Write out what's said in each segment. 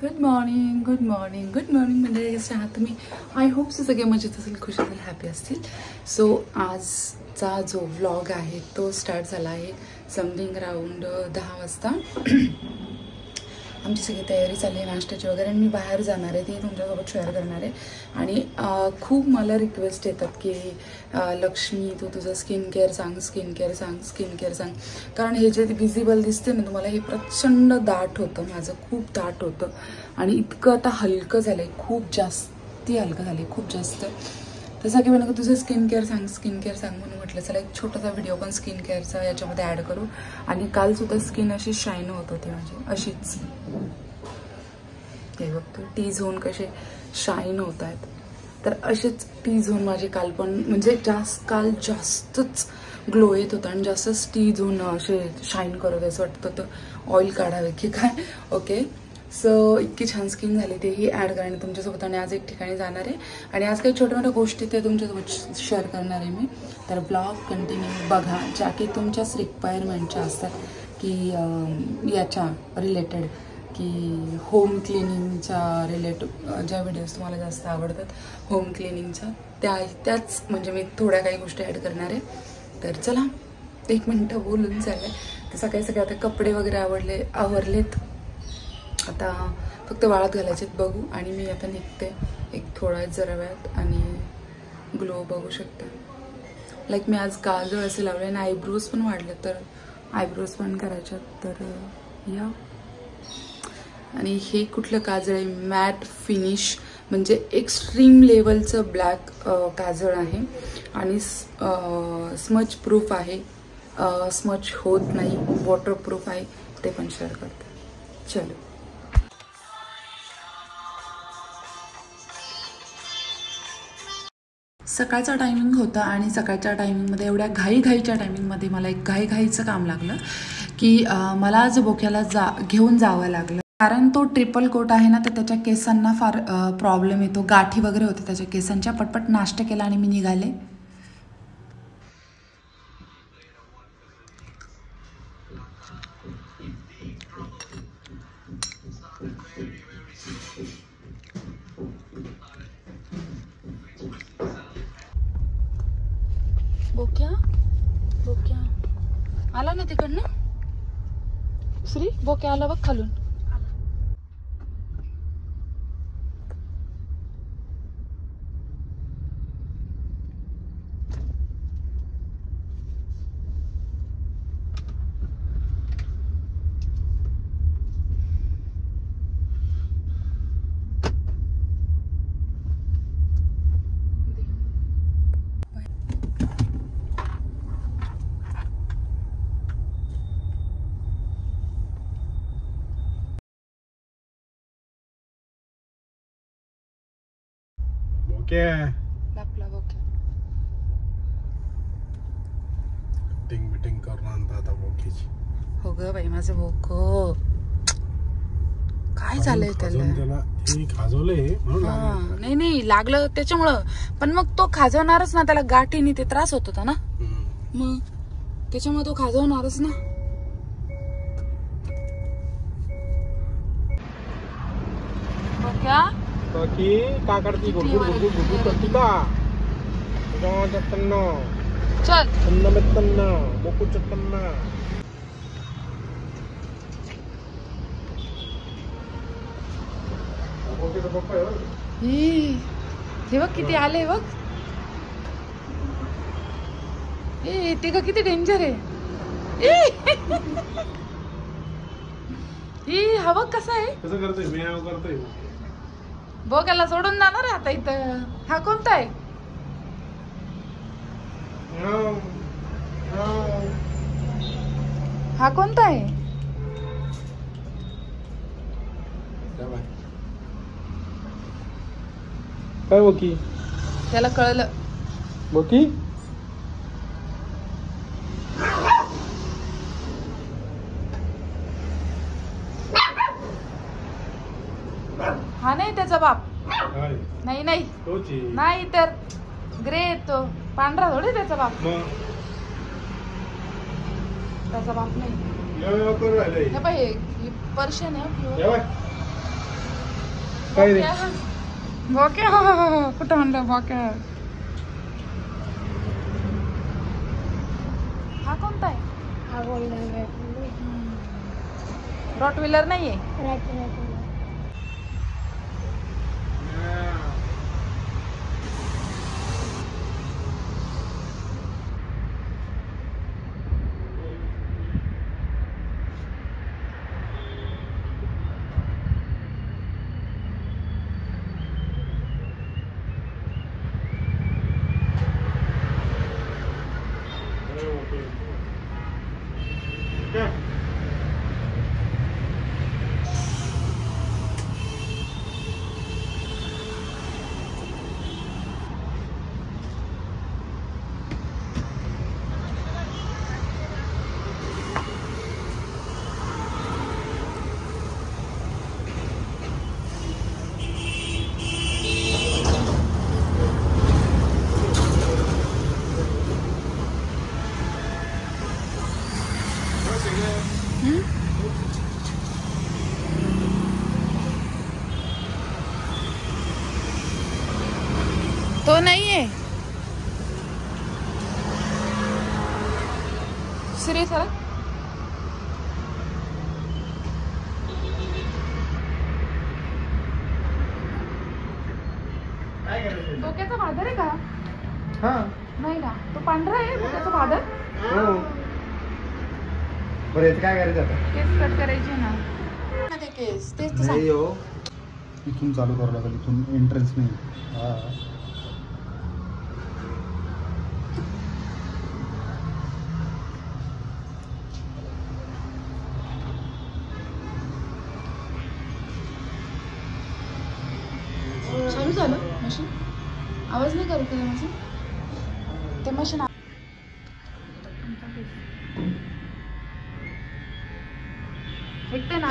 Good morning good morning good morning मंडळी, कसे आहात तुम्ही? आय होप सगळे मजेत असेल, खुश असेल, हॅपी असतील. सो आजचा जो व्लॉग आहे तो स्टार्ट झाला आहे समथिंग अराउंड 10 वाजता. आमची सगळी तयारी चालली आहे नाश्त्याची वगैरे, आणि मी बाहेर जाणार आहे, ती तुमच्यासोबत शेअर करणार आहे. आणि खूप मला रिक्वेस्ट येतात की लक्ष्मी तू तुझं स्किन केअर सांग, स्किन केअर सांग, स्किन केअर सांग. कारण हे जे विजिबल दिसते ना तुम्हाला, हे प्रचंड दाट होतं, माझं खूप दाट होतं आणि इतकं आता हलकं झालं आहे, खूप जास्ती हलकं झालं आहे, खूप जास्त. तर सगळे म्हणा तुझं स्किन केअर सांग, स्किन केअर सांग, म्हणून म्हटलं चला एक छोटासा व्हिडिओ पण स्किन केअरचा याच्यामध्ये ॲड करू. आणि कालसुद्धा स्किन अशी शाईन होत होती माझी, अशीच हे बघतो टी झोन कसे शाईन होत आहेत, तर असेच टी झोन माझे काल पण, म्हणजे काल जास्तच ग्लो येत होता आणि जास्तच टी झोन असे शाईन करत असं वाटत होतं ऑइल काढावे की काय. ओके, सो इतकी छान स्किन झाली, तेही ॲड करणे तुमच्यासोबत. आणि आज एक ठिकाणी जाणार आहे आणि आज काही छोट्या मोठ्या गोष्टी ते तुमच्यासोबत शेअर करणार आहे मी. तर ब्लॉग कंटिन्यू बघा, ज्या की तुमच्याच रिक्वायरमेंटच्या असतात की याच्या रिलेटेड, की होम क्लिनिंगच्या रिलेटेड ज्या व्हिडिओज तुम्हाला जास्त आवडतात होम क्लिनिंगच्या, त्याच म्हणजे मी थोड्या काही गोष्टी ॲड करणार आहे. तर चला 1 मिनटं बोलून चाललं आहे. तर सकाळी आता कपडे वगैरे आवरलेत, आता फक्त वाळत घालायचेत, बघू. आणि मी आता निघते एक थोडा जरा वेळात, आणि ग्लो बघू शकते. लाईक मी आज काजळ असे लावले आणि आयब्रोज पण वाढले, तर आयब्रोज पण करायच्यात, तर या. आणि हे कुठलं काजळ आहे, मॅट फिनिश, म्हणजे एक्स्ट्रीम लेवलचं ब्लॅक काजळ आहे आणि स्मच प्रूफ आहे, स्मच होत नाही, वॉटरप्रूफ आहे, ते पण शेअर करते. चलो. सकाळचा टायमिंग होता आणि सकाळच्या टायमिंगमध्ये एवढ्या घाईच्या टायमिंगमध्ये मला एक घाईचं काम लागलं की मला आज बोक्याला घेऊन जावं लागलं. कारण तो ट्रिपल कोट आहे ना, तर त्याच्या केसांना फार प्रॉब्लेम येतो, गाठी वगैरे होते त्याच्या केसांच्या. पटपट नाश्ता केला आणि मी निघाले. बोक्या आला ना तिकडनं, श्री बोक्या आला बघ खालून. लपला बोक्या. टिंग करून आणता आता बोकीची. हो ग बाई माझं बोक, काय झालंय त्याला? खाजवलंय नाही लागलं त्याच्यामुळं, पण मग तो खाजवणारच ना, त्याला गाठीने ते त्रास होत होता ना, मग त्याच्यामुळे तो खाजवणारच ना. बोक्या काकी का करती? गुडगुड करती का? चटन्न चल तन्न में तन्न बोकू चटन्न. हे बघ किती आले बघ. ते का किती डेंजर आहे. हा बघ कसा आहे, कसं करतोय मी करतोय. बोक्याला सोडून जाणार आहे आता इथं. हा कोणता आहे? हा कोणता आहे? काय बोकी? त्याला कळलं. बोकी हा नाही त्याचा बाप. नाही तर ग्रे तो पांढरा थोडी त्याचा बाप. त्याचा बाप नाही. पर्शियन आहे. काय रे बॉक्या कुठं म्हणलं बॉक्या. हा कोणता आहे? हा गोल्डन रॉट व्हीलर नाहीये. रेड. तो नाहीये. श्री सर डोक्याचा भादर आहे का? हा नाही ना, तो पांढरा आहे डोक्याचा भादर. हो बरं याचं काय करायचं आता केस कट करायचे ना. ते केस तेच तर नाही हो इथून चालू करावं लागेल इथून एंट्रन्स नाही हा चालू झालं मशीन. आवाज नाही करत आहे मशीन. ते मशीन ऐकते ना.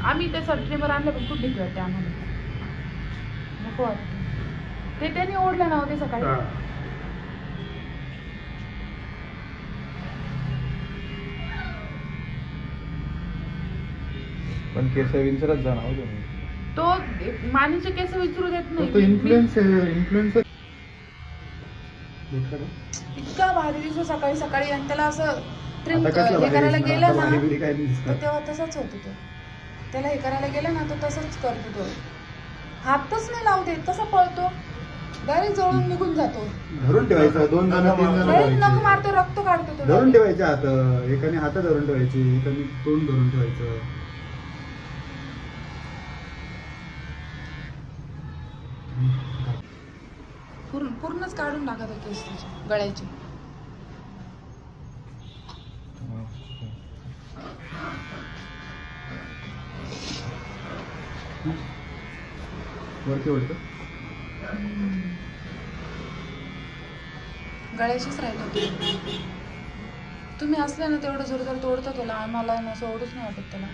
आम्ही ते सर्टिफिकेट आणले पण खूप भीती वाटते आम्हाला. नको वाटतं. ते त्यांनी ओढलं ना ते सकाळी. पण केस विंचरच जाणार हो तुम्ही. तो मानीचे केस विचारू देत नाही. तो इन्फ्लुएन्सर इतका भारी दिसतो सकाळी सकाळी आणि त्याला असं ट्रिम आता कसलं हे करायला भारी गेलं दिसणार? आता भारी काय ना दिसतं? तर तेव्हा तसंच होतं. तो त्याला हे करायला गेलं ना तो तसंच करतो. तो हातच नाही लावते तसा पळतो डायरेक्ट जळून निघून जातो. धरून ठेवायचं 2 जण 3 जण डायरेक्ट नख धरायचे. मारतो रक्त काढतो तो. धरून ठेवायचे हात एकाने हात धरून ठेवायचे एकाने तोंड धरून ठेवायचं. पूर्णच काढून टाकत केस त्याचे गळ्याचे. वरती ओढतं गळ्याशीच राहिलं. तुम्ही असले ना तेवढं जोरदार तोडता त्याला. आम्हाला असं ओढूच नाही वाटत त्याला.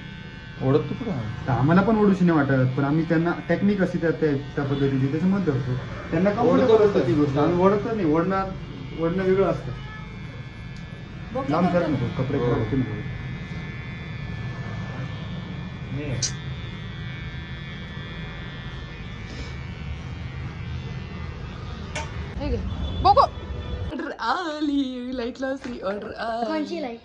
ओढत तू कुठं आम्हाला पण ओढूशी नाही वाटत पण आम्ही त्यांना टेक्निक असते त्या पद्धतीची त्याच्यामध्ये धरतो. त्यांना कम्फर्टेबल असतं ती गोष्ट. आम्ही ओढत नाही. ओढणं वेगळं असतं. लांब करत नको कपडे खराब होतील ना. बघू ऑर्डर आली. लाईट लावली. ऑर्डर कोणची आली. लाईट?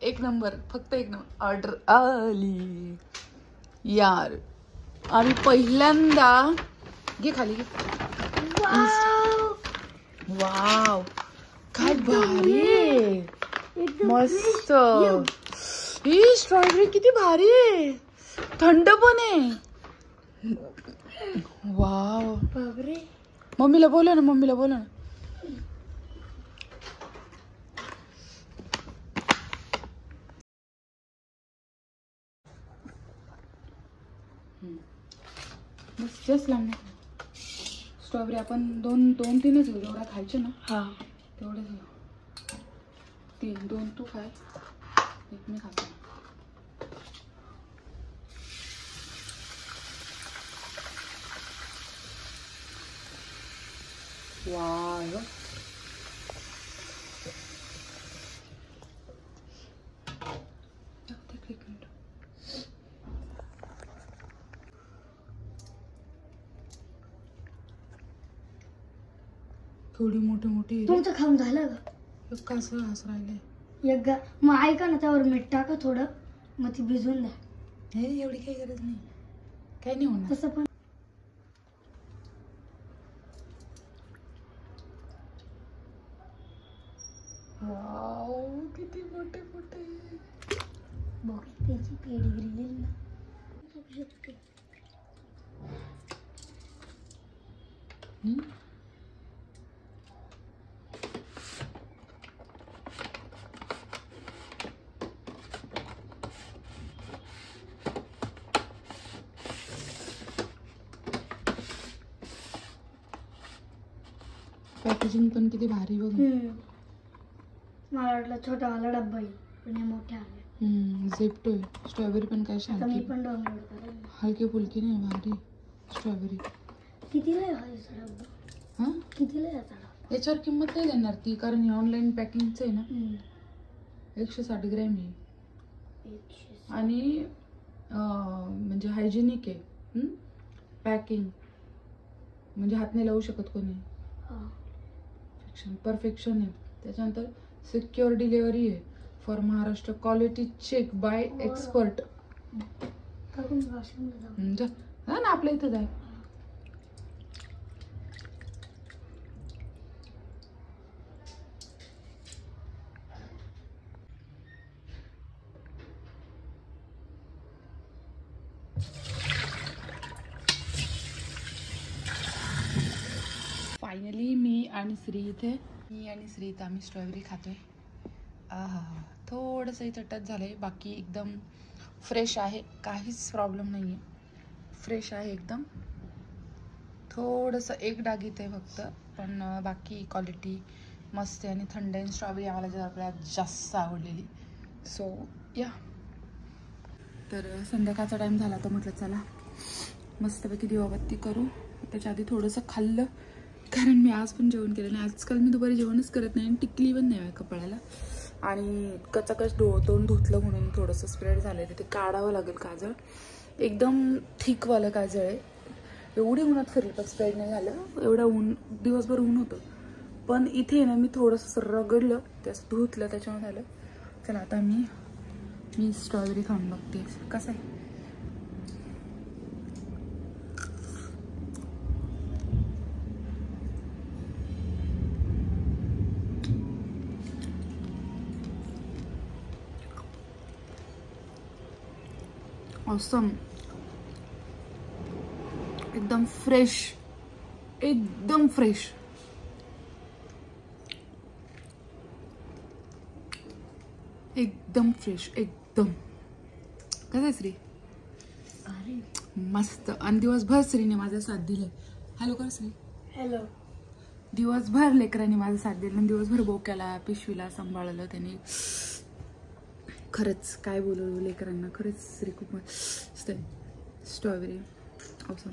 एक नंबर. फक्त एक नंबर. ऑर्डर आली यार. आम्ही पहिल्यांदा घे खाली घे. वाव काय भारी आहे. मस्त. ही स्ट्रॉबेरी किती भारी आहे. थंड पण आहे. वाव. बापरे. मम्मीला बोला ना. जस्ट लावणार. स्ट्रॉबेरी आपण 2-3च घेऊ. जेवढा खायचे ना हा तेवढेच घेऊ. 2 तू खाय. एक मी खाते. वाव. थोडी मोठी मोठी तुमचं खाऊन झालं का? कसं हस राहिले एकदा मग ऐका ना, त्यावर मीठ टाका थोडं, मग ती भिजून द्या. नाही एवढी काही गरज नाही, काही नाही होणार. तसं पण वाव किती मोठे मोठे. बघ त्याची पेडिग्री दिली ना. पॅकेजिंग पण किती भारी बघ. मला वाटलं छोटावाला डब्बा येईल, पण हे मोठे आले. झेप्टो स्ट्रॉबेरी पण काय आता मी शांती, पण डाउनलोड करेन. हलकी फुलकी नाही भारी स्ट्रॉबेरी. कितीला आहे हा याचा डब्बा? हा कितीला आहे याचा डब्बा? याच्यावर किंमत नाही देणार ती, कारण हे ऑनलाईन पॅकिंगचं आहे ना. 160 ग्रॅम आहे 160. आणि म्हणजे हायजेनिक आहे. पॅकिंग म्हणजे हात नाही लावू शकत कोणी. परफेक्शन आहे. त्याच्यानंतर सिक्युअर डिलिव्हरी आहे for Maharashtra, quality check by expert. ना आपल्या इथं जाय. फायनली मी आणि श्री इथे आम्ही स्ट्रॉबेरी खातोय. थोडंसं इथं टच झालंय, बाकी एकदम फ्रेश आहे, काहीच प्रॉब्लेम नाही आहे. फ्रेश आहे एकदम. थोडंसं एक डाग इथे फक्त, पण बाकी क्वालिटी मस्त आहे. आणि थंड आहे. स्ट्रॉबेरी आम्हाला आपल्याला जास्त आवडलेली. सो या. तर संध्याकाळचा टाईम झाला तर म्हटलं चला मस्तपैकी दिवाबत्ती करू. त्याच्या आधी थोडंसं खाल्लं, कारण मी आज पण जेवण केलं नाही. आजकाल मी दुपारी जेवणच करत नाही आणि टिकली पण नाही कपाळाला. आणि कचाकच तोंड धुतलं म्हणून थोडंसं स्प्रेड झालं. ते काढावं लागेल काजळ. एकदम थिकवालं काजळ आहे. एवढी उन्हात फिरली पण स्प्रेड नाही झालं. एवढं ऊन, दिवसभर ऊन होतं. पण इथे ना मी थोडंसं रगडलं, त्याचं धुतलं, त्याच्यामुळे झालं. चला आता मी स्ट्रॉबेरी खाऊन बघते कसं आहे. ऑसम. एकदम फ्रेश, एकदम फ्रेश. एकदम फ्रेश, एकदम. कसं आहे श्री? अरे मस्त. आणि दिवसभर श्रीने माझा साथ दिलाय. हॅलो कर श्री. हॅलो. दिवसभर लेकरांनी माझा साथ दिला आणि दिवसभर बोक्याला पिशवीला सांभाळलं त्याने. खरंच काय बोलू लेकरांना. खरंच श्री खूप मस्त. Strawberry awesome.